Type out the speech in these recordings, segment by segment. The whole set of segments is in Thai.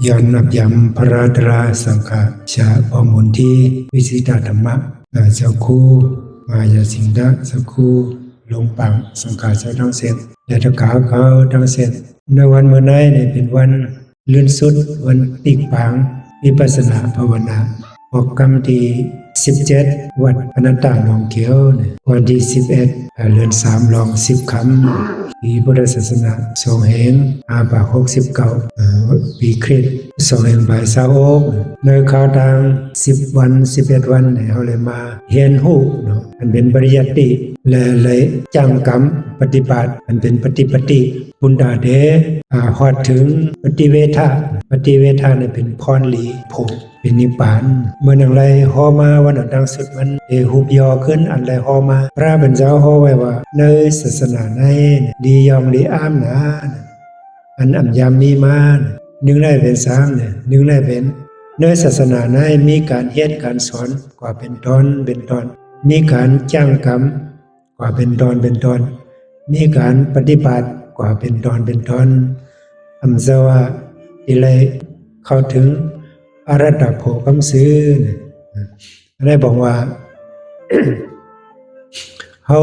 ย้อนนับย้ำพระราตราสังฆาชาพมุนที่วิสิตาธรรมะเจ้าคู่มายาสิงดาสักคู่ลงปังสังฆาชาทั้งเส้นและตะขาเขาทั้งเส้นในวันเมื่อไหร่เนี่ยเป็นวันลื่นสุดวันติกปังวิปัสสนาภาวนาออกกรรมที่17วัดพนัตตาหนองเขียววันที่11เดือน3ลอง10คำปีพุทธศาสนาทรงแห่ง569ปีคริสต์ทรงแห่งบ่ายสาโอกในข่าวต่าง10วัน11วันเนี่ยเขาเลยมาเรียนรู้เนาะมันเป็นปริยัติและเลยจังกรรมปฏิบัติมันเป็นปฏิปฏิบุญดาเดฮอดถึงปฏิเวทะเนี่ยเป็นพรหลีโภเป็นนิพพานเมื่อนังไรฮอมาวันดังสุดมันหุบยอขึ้นอันไรฮอมาพระบรรเจ้าฮอไว้ว่าในศาสนาในดียองดีอ้ามนะอันอัมยามมีมานึงได้เป็นสร้างเนี่ยนึงได้เป็นในศาสนาในมีการเฮ็ดการสอนกว่าเป็นตอนมีการจ้างกรรมกว่าเป็นตอนมีการปฏิบัติกว่าเป็นตอนอัมเสว่าที่ไรเข้าถึงอรัตตโภคำซื้อได้บอกว่า เขา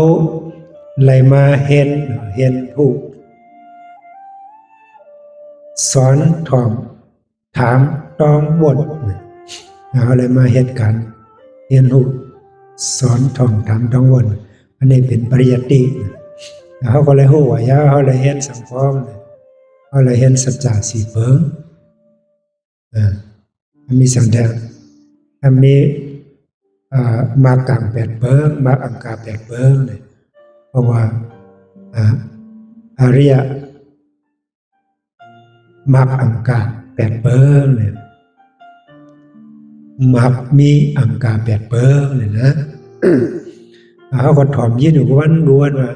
ไล่มาเห็นผู้สอนถ่อมถามต้องวนเขาเลยมาเหตุการณ์เรียนรู้สอนถ่อมถามต้องวนอันนี้เป็นปริยัติเขาก็เลยรู้ว่ายาเขาเลยเห็นสังคมเขาเลยเห็นสัจจะสี่เบิ้งมันมีสังแดงมันมีมากลาง8เบิ้งมาอังกา8เบิ้งเลยเพราะว่าอริยมักอังกา8เบิ้งเนี่ยมักมีอังกา8เบิ้งเลยนะเขาก็ถ่อมยืนอยู่วันว่า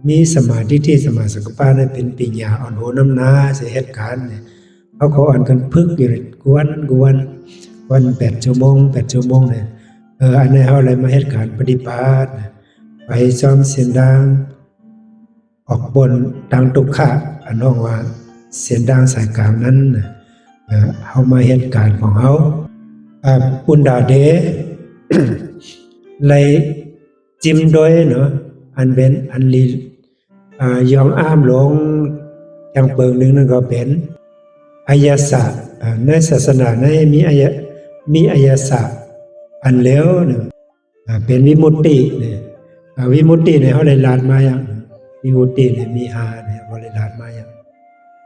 มีสมาธิที่สมาสังกัปปะเนี่ยเป็นปัญญาอ่อนโหน้ำหน้าเสียเหตุการณ์เนี่ยเขาอ่านกันพึกอยู่กวนวัน8 ชั่วโมงเนี่ยอันนี้เขาเลยมาเหตุการณ์ปฏิบัติไปซ้อมเสียงดังออกบนดังตุกขะอันน้องว่าเสียงดังสายกลางนั้นเขามาเหตุการณ์ของเขาปุณดาเด เลยจิ้มโดยเนาะอันเป็นอันลียองอ้ามหลงอย่างเปิงหนึ่งนั่นก็เป็นอายาสะในศาสนาในมีอายาสะอันแล้วเนี่ยเป็นวิมุตติเนี่ยวิมุตติเนี่ยเขาเลยลาดมาอย่างวิมุตติเนี่ยมีหาเนี่ยเขาเลยลาดมาอย่าง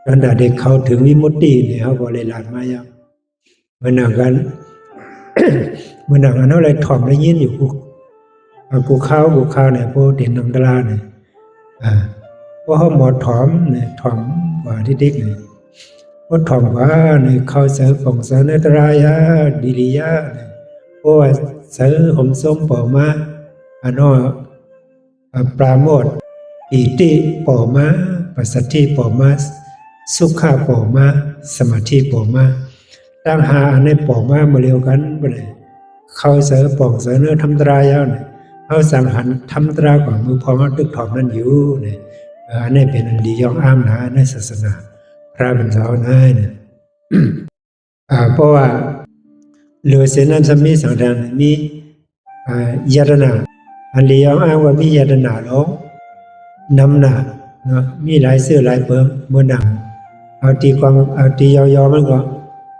ตอนเด็กเขาถึงวิมุตติเนี่ยเขาก็เลยลาดมาอย่างเมื่อหนังกัน เมื่อหนังอันนั้นเลยถ่อมได้ยินอยู่กูเข้าเนี่ยพวกเด่นน้ำตาลเนี่ยพวกเขาหมดถ่อมเนี่ยถ่อมกว่าที่ดิกเนี่ยพวกถ่อมกว่าเนี่ยเขาเสือของเสือเนตรายะดิริยะเนี่ยพวกเสือผมส้มป่อมาอันนั้นปราโมทอิติป่อมาปัสสัทธิป่อมาสุขะป่อมาสมาธิป่อมาตั้งหาอันนี้ป่อมาเร็วกันไปเลยเขาเสือป่องเสือเนื้อทำตรายะเนี่ยเขาสังหันทำตรากว่ามือพอมาตึกถอมนั่นอยู่เนี่ยอันนี้เป็นอันดียองอ้ามนะในศาสนาพระบรรเจ้านะเนี่ย เพราะว่าเหลือเสนันสมีสังดานมียตนาอันดียองอ้ามว่ามียตนาหลงนำหนาเนาะมีหลายเสื้อหลายเปิงเมื่อหนังเอาตียาวๆมันก็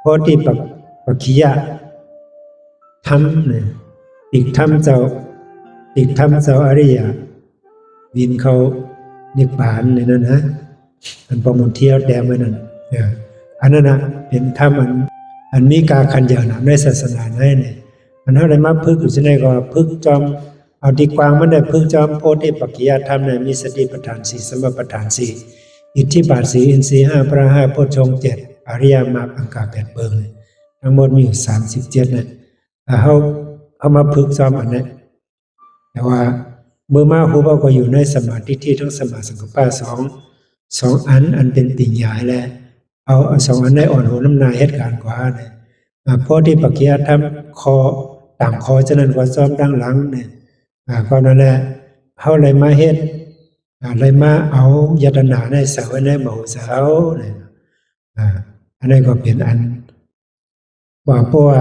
พอที่ปักขียะทำเนี่ยอีกทำเจ้าอริยะวินเขานิพพานเลยนั่นนะอันประมวลเที่ยวแดงไว้นั่นอันนั้นนะเป็นธรรมอันมีการขันยานะในศาสนาในเนี่ยอันนั้นอะไรมาพึกอยู่ที่ไหนก็พึกจอมเอาดีกวางมันได้พึกจอมโพธิปักขิยธรรมเนี่ยมีสติปัฏฐาน4สมปัฏฐาน4อิทธิบาท4อินทรีย์5พระ5โพชฌงค์7อริยมรรคอังกา8เบิงเลยทั้งหมดมีอยู่37เนี่ยเขามาพึกจอมอันนี้แต่ว่าเมื่อมาฮู้ว่าก็อยู่ในสมาธิที่ทั้งสมาสังกัปปะสองอันเป็นปิญญาและเอา2อันได้อ่อนโหน้ำนายเหตุการณ์กว่าเนี่ยพอที่ปักขิยธรรมคอต่างคอฉะนั้นก็ซ้อมดังหลังเนี่ยก็นั่นแหละเขาเลยมาเฮ็ดเลยมาเอายตนาในเสาในหมู่เสาเนี่ย อันนี้ก็เป็นอันว่าเพราะว่า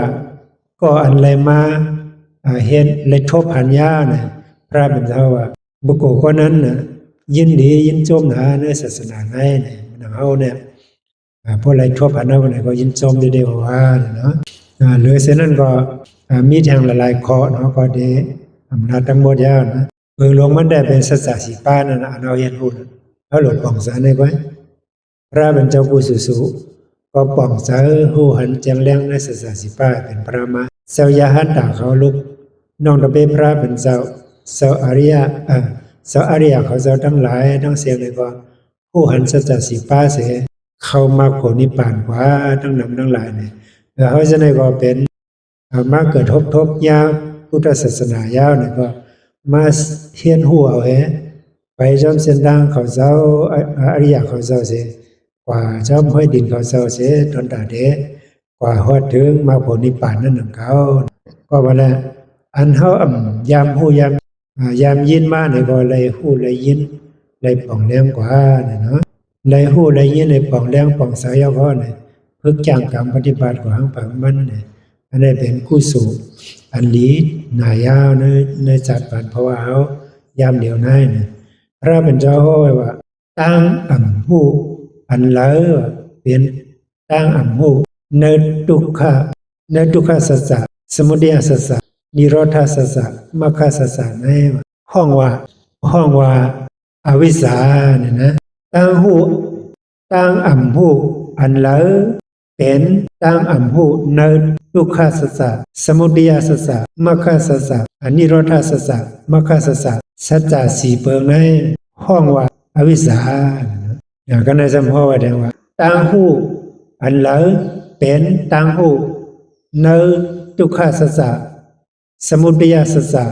ก็อันไรมาเฮ็ดเลยทบหันยาเนี่ยพระเป็นเจ้าว่าบุคคลคนนั้นน่ะยินดียินชมในศาสนาไหนเนี่ยเฮาเนี่ยพวกไรทบหันเอาเนี่ยก็ยินชมเดียวว่าเนาะหรือเช่นนั้นก็มีทางหลายๆข้อเนาะก็ได้อำนาจทั้งหมดยาวนะเบิ่งลงมันได้เป็นสัจจะสีป้านั่นน่ะเอาเฮ็ดฮู้เอาหลดป่องสารได้ไว้พระเป็นเจ้าผู้สุก็ป่องสาฮู้หันแจ้งแรงในสัจจะสีป้าเป็นพระมาเจ้ายาหันตาเขาลุกน้องตะเปพระเป็นเจ้าอริยะอริยะเขาเจ้าทั้งหลายทั้งเสียงเลยก็ผู้หันสัจจะสีป้าเสเข้ามาโผนิพพานกว่าทั้งนำทั้งหลายเนี่ยเขาจะได้ก็เป็นมาเกิดทบยาวพุทธศาสนายาวเนี่ยก็มาเทียนหัวเอาไปจอมเส้นทางเขาเจ้าอริยะเขาเจ้าเสกว่าจอมห้อยดินเขาเจ้าเสตนตาเดกว่าฮอดถึงมาโผนิพพานนั่นของเขาก็ว่าแล้วอันเฮายามฮู้ยามยินมาเนี่ยก็เลยฮู้เลยยินเลยป่องแรงกว่าเนี่ยเนาะเลยฮู้เลยยินเลยป่องแรงป่องสายเอาก็เนี่ยพึกจ้างกรรมปฏิบัติของหังผังมันเนี่ยอันนี้เป็นกู้สู่อันลีหนายาวในจัดปันเพราะว่าเฮายามเดียวนั้นเนี่ยพระเป็นเจ้าว่าตั้งฮู้อันเหลอเป็นตั้งฮู้ในทุกขสัจจะสมุทัยสัจจะนิโรธสัจจะมรรคสัจจะในห้องว่าอวิชชาเนี่ยนะตั้งฮู้อันเหลอเป็นตั้งฮู้ในทุกขสัจจะสมุทัยสัจจะมรรคสัจจะนิโรธสัจจะมรรคสัจจะสัจจะสี่เปิงในห้องว่าอวิชชาอย่างกันในสมภพว่าแต่ว่าตั้งฮู้อันเหลอเป็นตั้งฮู้ในทุกขสัจจะสมุทัยสัจจะ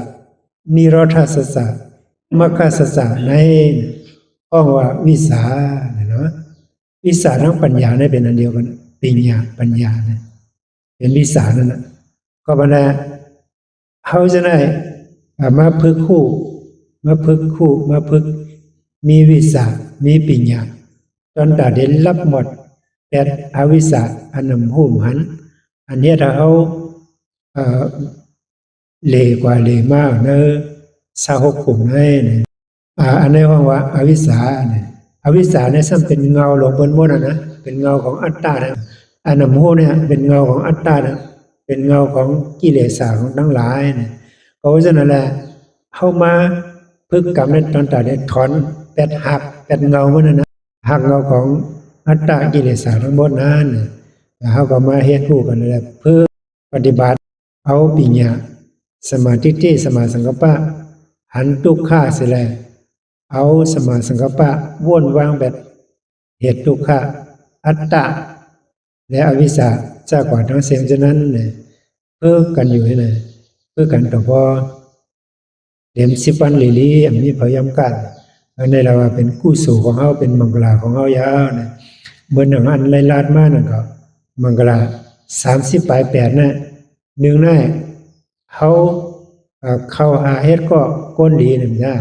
นิโรธสัจจะมรรคสัจจะในห้องว่าวิสาเนาะวิสาทั้งปัญญาเนี่ยเป็นอันเดียวกันปัญญาเนี่ยเป็นวิสานั่นน่ะก็บ่ได้เฮาจะได้มาพึกคู่มีวิสามีปัญญาจนตาเด่นรับหมดแต่อวิสาอันนำหูมหันอันนี้ถ้าเฮาเลกว่าเลมากเนอะสาหกขุมให้เนี่ยอันในห้องว่าอวิสาเนี่ยอวิสชาเนี่ยซ้ำเป็นเงาหลงบนมดนะเป็นเงาของอัตตานะอนัมโหเนี่ยเป็นเงาของอัตตานะเป็นเงาของกิเลสของทั้งหลายเนี่ยเพราะฉะนั้นแหละเข้ามาพึกกรรมนั้นตอนตาเนี่ยถอนแปดหักแปดเงามันนะหักเงาของอัตตากิเลสทั้งหมดนั้นเขาก็มาเฮ็ดคู่กันเลยเพื่อปฏิบัติเอาปัญญาสมาธิที่สมาสังกัปปะหันทุกข้าเสียแล้วเอาสมาสังกัปปะว่นวางแบบเหตุทุกขะอัตตะและอวิชชาจากกว่าทั้งเสียงฉะนั้นเนี่ยเพื่อกันอยู่นี่นะเพื่อกันต่อพอเดี๋ยว10 วันลีมีพยายามกันในเราว่าเป็นกู้สู่ของเขาเป็นมังกรของเขายาวนะเมื่อหนังอันไล่ลาดมานั่นก็มังกร30 ปลาย 8นะหนึ่งนะเขาเข้าหาเฮ็ดก็ก้นหลีนั่นจ้า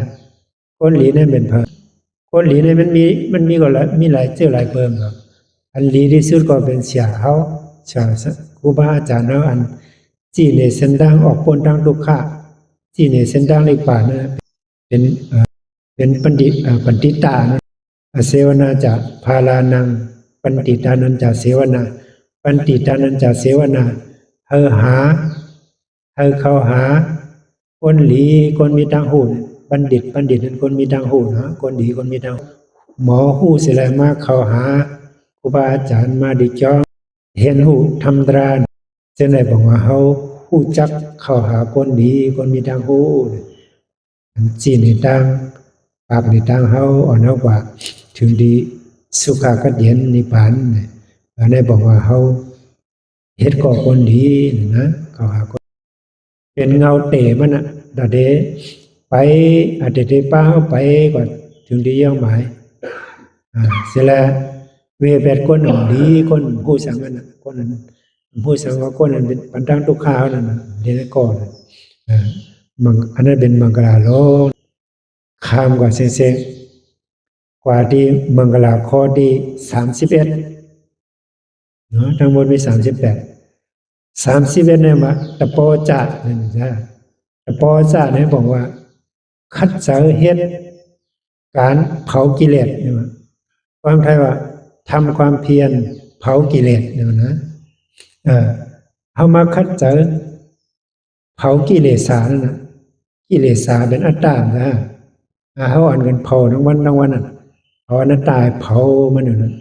ก้นหลีนั่นเป็นพระก้นหลีนั่นมันมีก็มีหลายหลายเบิ่งครับอันหลีที่สุดก็เป็นเสียเขาชาวครูบาอาจารย์เนาะอันจีในเส้นทางออกพ้นทางทุกขะจีในเส้นทางในป่านะเป็นปัณฑิตานะเสวนาจะพาลานังปัณฑิตานันจะเสวนาปัณฑิตานันจะเสวนาเฮอเข้าหาคนหลีคนมีทางหูบัณฑิตนั้นคนมีทางหูนะคนดีคนมีทางหมอหูเสร็จแล้วมาเข้าหาครูบาอาจารย์มาดิจอเห็นหูทำตราจะไหนบอกว่าเขาหูจักเข้าหาคนดีคนมีทางหูจีนในทางปากในทางเขาอ่อนกว่าถึงดีสุขากัดเย็นนิพพานอันนี้บอกว่าเขาเฮ็ดก่อคนดีนะเข้าหาคนเป็นเงาเตะมันน่ะดาเดไปอาจจะได้ป้าไปก่อนถึงดีย่อหมายเสร็จแล้วเวแปดคนดีคนผู้สังกันน่ะคนนั้นผู้สังว่าคนนั้นเป็นปัญญาทุกข้าวนั่นน่ะเดี๋ยวก่อนอันนั้นเป็นมังกรโลข้ามกว่าเซกว่าที่มังกรข้อที่31 เนาะทั้งหมดมี38 31เนี่ยมาตะโปจะนั่นจ้ะตะโปจะเนี่ยบอกว่าคัดเสาเฮ็ดการเผากิเลสเนี่ยความไทยว่าทำความเพียรเผากิเลสเนี่ยนะเอามาคัดเสาเผากิเลสานั่นนะกิเลสาเป็นอัตตานะเขาอ่านกันเผาทั้งวันน่ะเอาอนัตตาเผามันอยู่นั่น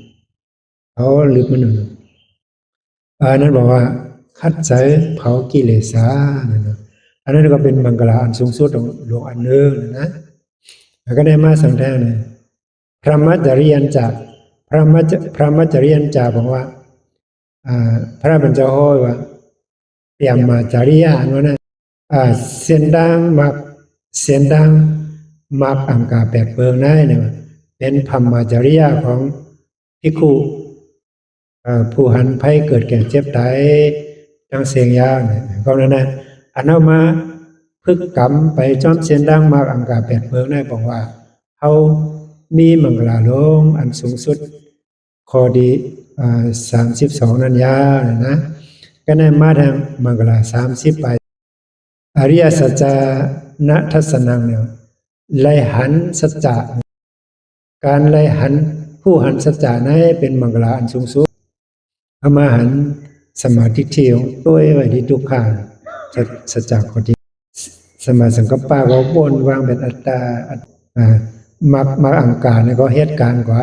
เผาหรือมันอยู่นั่นนั้นบอกว่าคัดเสาเผากิเลสานั่นนะอันนั้นก็เป็นมังกรอันสูงสุดของหลวงอันหนึ่งนะแล้วก็ได้มาสั่งแท้เลยพระมัจจริยันจะพระมัจจริยันจะบอกว่าพระบรรจโหว่าเตรียมมาจริยาโน่นนะเส้นดังมักอังกา8 เปิงได้เนี่ยเป็นธรรมจริยาของภิกขุผู้หันไพ่เกิดแก่เจ็บตายทั้งเสียงยาวเนี่ยก็นั่นนะอันเอามาพึกกรรมไปจอมเส้นดังมักอังกา8 เปิงได้บอกว่าเขามีมังกลาลงอันสูงสุดข้อดี32นั้นยาวนะก็ได้มาทางมังกลา30ไปอริยสัจจณทัศนังเนี่ยไลหันสัจจะการไลหันผู้หันสัจจะนั้นเป็นมังกลาอันสูงสุดพระมหันสมาธิเที่ยวตัวไว้ที่ทุกขาสัจจะข้อที่สมาสังกัปปะก็บนวางเป็นอัตตามักอังการเนี่ยก็เหตุการณ์กว่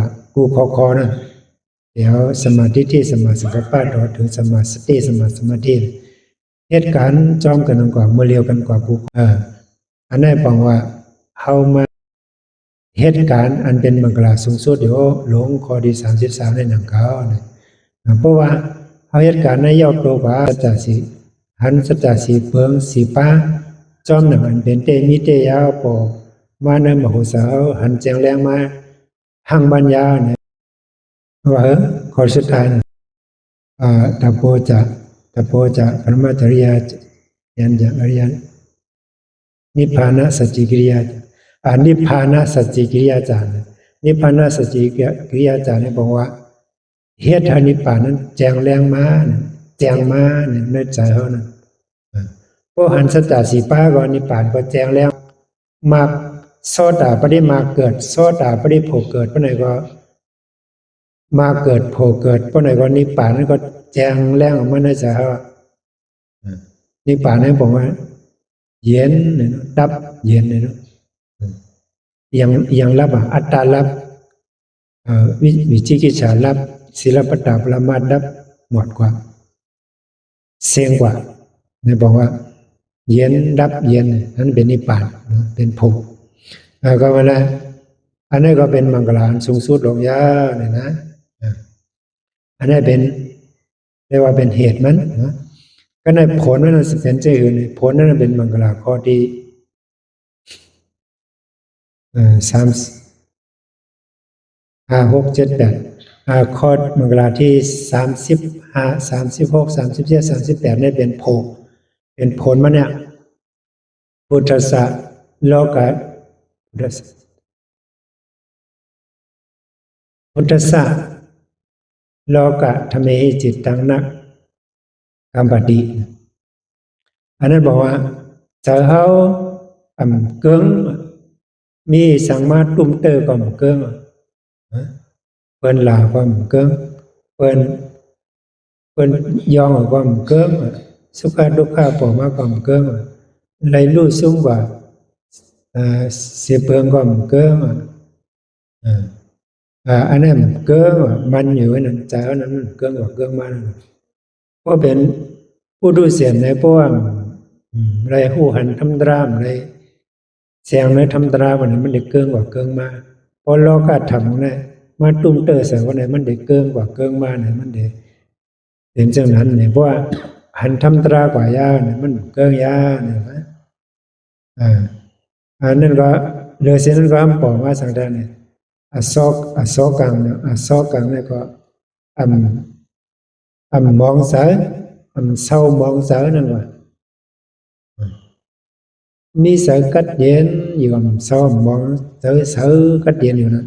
ากูคอนะเดี๋ยวสมาธิที่สมาสังกัปปะต่อถึงสมาสติสมาสมาธิเหตุการณ์จอมกันกว่าเมื่อเร็วกันกว่ากูอันนั้นบอกว่าเอามาเหตุการณ์อันเป็นมังกรสูงสุดเดี๋ยวหลงข้อที่33ในหนังเขาเนี่ยเพราะว่าเอาเหตุการณ์ในยอดโตกว่าสัจจะสีหันสัจจะสีเปิงสีป้าจอมหนังอันเป็นเตมิเตยาวปอมาในมโหสาวหันแจงแรงมาหังบัญญาเนี่ยว่าข้อสุดท้ายตะโพจะปรมาจริยายันจะอริยนิพพานะสัจจิกิริยานิพพานะสัจจิกิริยาจารย์นิพพานะสัจจิกิริยาจารย์เนี่ยบอกว่าเหตุนิพพานนั้นแจงแรงมาแจงมาเนี่ยในใจเขานั้นพวกหันสัจจะสีป้าก็นิพพานก็แจงแล้วมากโสดาปฏิมาเกิดโสดาปฏิโภเกิดเพราะไหนก็มาเกิดโผเกิดเพราะไหนก็นิพพานนั้นก็แจงแรงออกมาในใจเขานิพพานนั้นบอกว่าเย็นเนี่ยดับเย็นเนี่ยอย่างรับอัตตารับวิจิกิจฉารับศิลปตาปรามาสรับหมดกว่าเสียงกว่าเนี่ยบอกว่าเย็นดับเย็นนั้นเป็นนิพพานเป็นภพก็มาแล้วอันนี้ก็เป็นมังกรอันสูงสุดลงยาเนี่ยนะอันนี้เป็นเรียกว่าเป็นเหตุมันนะก็ในผลนั้นเป็นใจอื่นผลนั้นเป็นมังกรข้อที่6 7 8ข้อมังกรที่35 36 37 38นี่เป็นผลมันเนี่ยพุทธะโลกะพุทธะโลกะธรรมหิจิตตังนักกัมปติอันนั้นบอกว่าจะเขาเกิงมีสังมาตุ้มเตอร์ก็มเกิงเปิ้นลาก็มเกิงเปิ้นยองก็มเกิงสุขทุกข์ปอมาก็มเกิงไรรู้สูงกว่าเสียเปิงก็มเกิงอันนั้นเกิงมันอยู่นั่นใจนั้นเกิงกว่าเกิงมาเพราะเป็นผู้ดูเสียนในพวกไรหูหันทำดรามไรเสียงในทำดราวันนี้มันเด็กเกิงกว่าเกิงมาพอโลกาธรรมเนี่ยมาตุ้มเตอร์ใส่วันไหนมันเด็กเกิงกว่าเกิงมาเนี่ยมันเด็กเป็นเช่นนั้นเนี่ยเพราะว่าหันทำดรากว่ายาเนี่ยมันเกิงยาเนี่ยนะอันนั้นก็เรือเส้นนั้นก็ปอกมาสังเกตเนี่ยอโศกังเนี่ยอโศกังเนี่ยก็มองเสยเศร้ามองเสยนั่นว่ามีเสยกัดเย็นอยู่กับเศร้ามองเสยกัดเย็นอยู่นั่น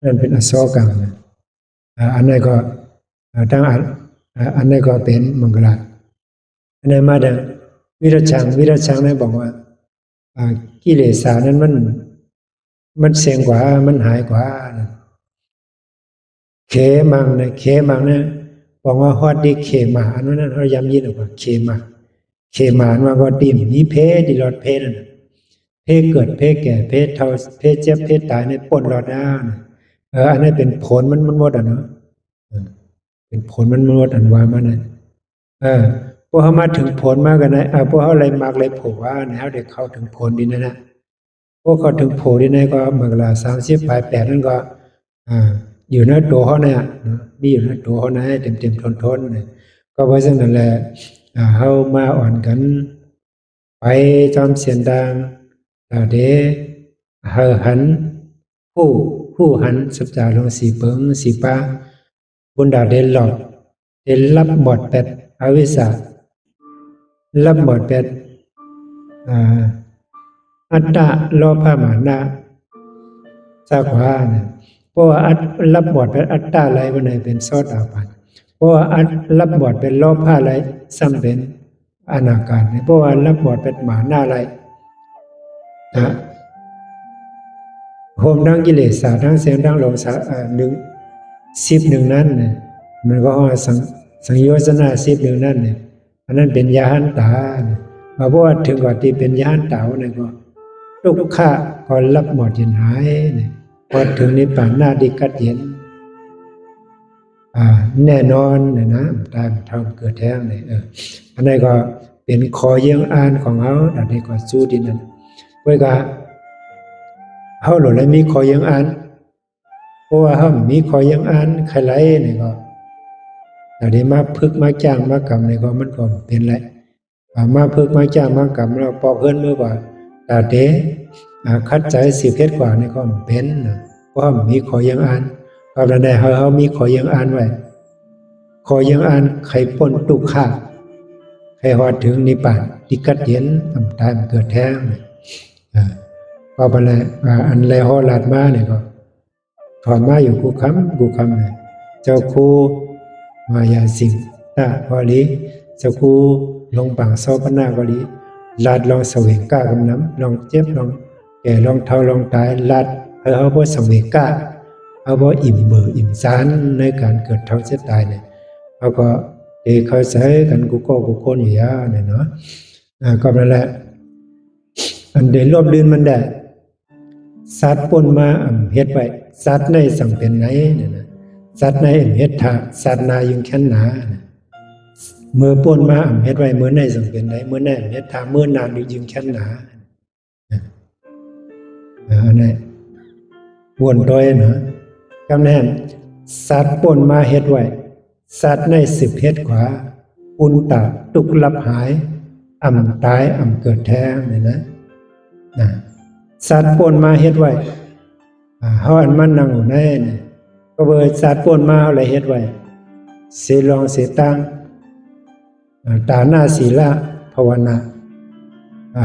นั่นเป็นอโศกังนะ อันนั้นก็ทั้งอันนั้นก็เป็นมังกรอันนั้นมาดังวิรัชังนั้นบอกว่ากิเลสนั้นมันเสียงกว่ามันหายกว่าเขมังเนี่ยบอกว่าฮอดดีเขมาอันนั้นเราย้ำยินออกว่าเขมาว่าก็ติมมีเพดิหลอดเพนั่นเพเกิดเพแก่เพเฒ่าเพเจ็บเพตายในป่นหลอดได้อันนั้นเป็นผลมันหมดเนาะเป็นผลมันหมดอันว่ามันน่ะพวกเขามาถึงผลมากกันนะพวกเขาอะไรมากเลยโผว่านะเขาเด็กเข้าถึงผลดีนะพวกเขาถึงโผดีนะก็เมื่อละ30 ปลาย 8นั่นก็อยู่ในตัวเขาเนี่ยมีอยู่ในตัวเขานะเต็มทนเนี่ยก็เพราะฉะนั้นแหละเขามาอ่อนกันไปจอมเสียนดังเดเฮหันผู้หันสัจจาลงสีเปิงสีป้าบุญดาเดลหลอดเดลรับหมดเป็ดอวิสารับหมดเป็ดอัตตะโลภะมานะสักว่าเนี่ยเพราะว่ารับบทเป็นอัตตาอะไรวันไหนเป็นโสดาบันเพราะว่ารับบทเป็นโลภะอะไรซ้ำเป็นอนาคาเนี่ยเพราะว่ารับบทเป็นหมาหน้าอะไรโหมดังกิเลสทั้งเสียงดังลม10นั้นเนี่ยมันก็สังโยชนะ10นั้นเนี่ยอันนั้นเป็นยาหันตาเพราะว่าถึงกว่าที่เป็นยาหันตาเนี่ยก็ทุกขะก็รับหมดยินหายเนี่ยพอถึงนิพพานหน้าดิกัดเย็นแน่นอนเนี่ยนะตามทำเกิดแท้งเนี่ยอันนี้ก็เป็นขอเยี่ยงอ่านของเขาอันนี้ก็สู้ดินนั้นไว้ก็เขาหลุดเลยมีขอเยี่ยงอ่านเพราะว่าเขามีขอเยี่ยงอ่านใครไรเนี่ยก็แต่ได้มาพึกมาจ้างมากรรมเนี่ยก็มันก็เป็นไรมาพึกมาจ้างมากรรมเราพอเพื่อนเมื่อว่าแต่เดคัดใจ10 เพชรกว่านี่ก็เป็นเพราะมีขอยังอ่านก็ได้เขามีขอยังอ่านไว้ขอยังอ่านใครพ้นทุกข์ใครหอดถึงนิพพานที่กัดเย็นทำตายเกิดแท้งก็ไปเลยอันไรหอลาดมาเนี่ยก็ถอนมาอยู่กูคำเนี่ยเจ้าครูมายาสิงตาพอลีเจ้าครูลงปังซอปนาพอลีลาดลองเสวงก้ากำน้ำลองเจ็บลองแก่ลองเท่าลองตายลาดเขาบ่เสวงก้าเขาบ่อิ่มเบื่ออิ่มสารในการเกิดเท่าเสียตายเนี่ยเขาก็เขาใช้กันกูโคนอยู่ยาเนี่ยเนาะก็นั่นแหละอันเดินรอบลื่นมันได้สัตว์ปนมาเฮ็ดไว้สัตว์ในสั่งเป็นไหนเนี่ยนะสัตว์ในเฮ็ดถาสัตว์นายังแค้นหนาเมื่อป่นมาเฮ็ดไว้เมื่อในสังเป็นไหนเมื่อในเฮ็ดทาเมื่อนานยิงแค่นหนาอันนี้วนโดยนะกำแนนสัตว์ป่นมาเฮ็ดไว้สัตว์ใน10 เฮ็ดขวาอุนตะตุกลับหายตายเกิดแท้งเนี่ยนะสัตว์ป่นมาเฮ็ดไว้เฮาอันมันนั่งอยู่ในนี่ก็เบิดสัตว์ป่นมาอะไรเฮ็ดไว้เสลองเสตังตาหน้าศีละภาวนา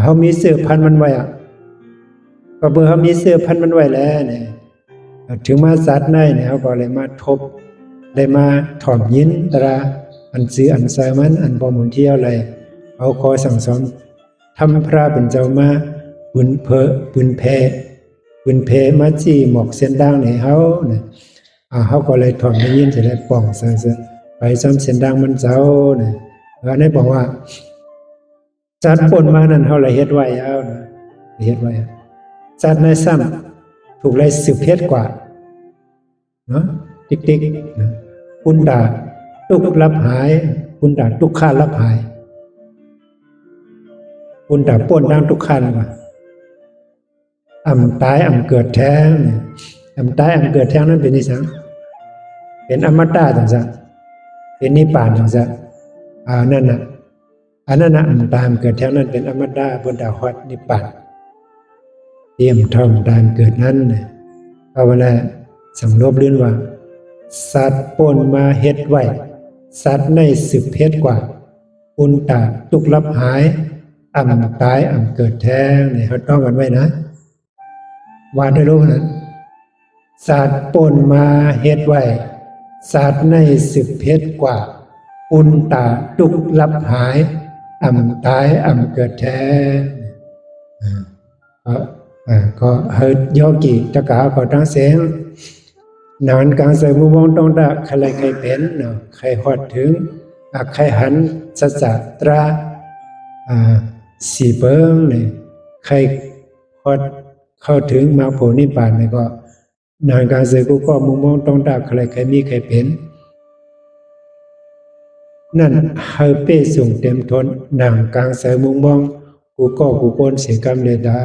เขามีเสื้อพันมันไว้ก็เบอร์เขามีเสื้อพันมันไว้แล้วเนี่ยถึงมาสัตว์ได้เนี่ยเขาก็เลยมาทบได้มาถ่อมยินตราอันซื้ออันใส่มันอันพอมุนเที่ยวอะไรเอาคอสั่งสอนทำพระเป็นเจ้ามาปืนเพมาจี้หมอกเส้นด่างในเขาเนี่ยเขาก็เลยถ่อมยินจะได้ป่องเสือไปซ้ำเส้นด่างมันเจ้าเนี่ยอันนี้บอกว่าสัตว์ปนมานั้นเขาเลยเฮ็ดไว้เอานะเฮ็ดไว้สัตว์ในซ้ำถูกเลย10 เพชรกว่าเนาะติ๊กๆนะคุณด่าทุกรับหายคุณด่าทุกข้ารับหายคุณด่าปนดังทุกข้าว่าตายเกิดแท้งตายเกิดแท้งนั้นเป็นนิสังเป็นอมตะจังซะเป็นนิพพานจังซะนั่นน่ะอันนั้นน่ะตามเกิดแท้งนั้นเป็นอมตะบนดาวฮอดนิพพานเตรียมท่องตามเกิดนั้นน่ะเอาไว้แล้วสังโลภลื่นว่าสัตว์ปนมาเฮ็ดไว้สัตว์ใน10 เพชรกว่าอุนตะทุกลับหายตายเกิดแท้งนี่เขาต้องกันไว้นะว่าได้รู้นั้นสัตว์ปนมาเฮ็ดไว้ ศาสตร์ในสืบเพชรกว่าอุนตาตุกลับหายตายเกิดแท้ก็เฮิดยอกีตะกาก็ตั้งเสียงนานกลางเสมุมองต้องดาใครใครเป็นเนาะใครฮอดถึงใครหันสัจตราสีเบิ้งเนี่ยใครฮอดเข้าถึงมรรคผลนิพพานเนี่ยก็นานกลางเสกูก็มุมมองต้องดาใครใครมีใครเป็นนั่นเฮาเป้ส่งเต็มทนนางกลางเสมุมมองกูก็กูปนเสียกรรมเลยได้